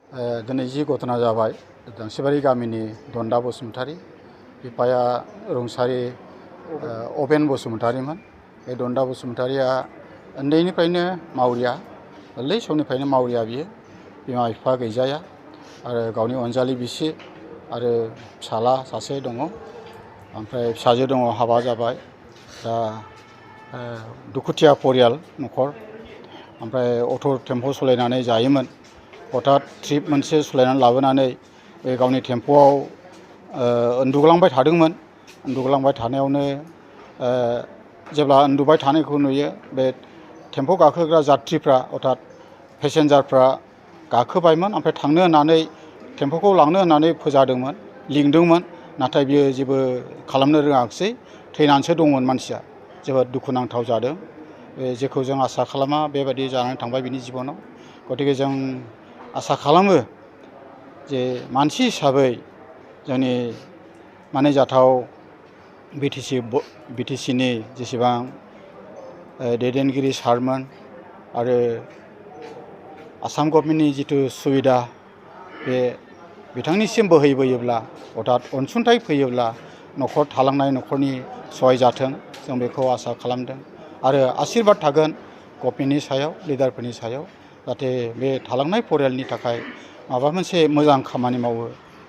दिनै जि घटना जाबाय दांसेबारि गामिनि दन्दा बसुमतारी बिफाया रुंसारि अबेन बसुमतारीमोन। बे दन्दा बसुमतारीया उन्दैनिफ्रायनो मावरिया, गोरलै समनिफ्रायनो मावरिया बियो। बिमा बिफा गैजाया आरो गावनि अनजालि बिसि आरो फिसाला सासे दङ, ओमफ्राय फिसाजो दङ, हाबा जाबाय। दा दुखुथिया परियाल न'खर। ओमफ्राय अट' टेम्प' सालायनानै जायोमोन। हठात ट्रिप मोनसे सालायनानै लाबोनानै बे गावनि टेम्प'आव उन्दुग्लांबाय थादोंमोन। उन्दुग्लांबाय थानायावनो जेब्ला उन्दुबाय थानायखौ नुयो, बे टेम्प' गाखोग्रा यात्रिफ्रा अर्थात पेसेन्जारफ्रा गाखोबायमोन। ओमफ्राय थांनो होननानै टेम्प'खौ लांनो होननानै फोजादोंमोन, लिंदोंमोन। नाथाय बियो जेबो खालामनो रोङाखिसै, थैनानैसो दंमोन मानसिया। जोबोद दुखुनांथाव जादों। जेखौ जों आसा खालामा बेबायदि जानानै थांबाय बिनि जिबनाव। गतिके जों आसा खालामो जे मानसि हिसाबै जोंनि मानिजाथाव बिटिसिनि जेसेबां दैदेनगिरि सारमोन आरो आसाम गभर्नमेन्टनि जिथु सुबिदा बे बिथांनिसिम बोहैबोयोब्ला अर्थात अनसुंथाइ फैयोब्ला न'खर थालांनाय न'खरनि सहाय जाथों, जों बेखौ आसा खालामदों। आरो आशिर्बाद थागोन गभर्नमेन्टनि सायाव, लिडारफोरनि सायाव, जाहाथे बे थालांनाय परियालनि थाखाय माबा मोनसे मोजां खामानि मावो।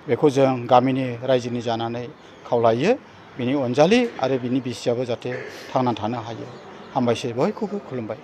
बेखौ जों गामिनि रायजोनि जानानै खावलायो। बिनि अनजालि आरो बिनि बिसियाबो जाहाथे थांनानै थानो हायो। हामबायसै, बयखौबो खुलुमबाय।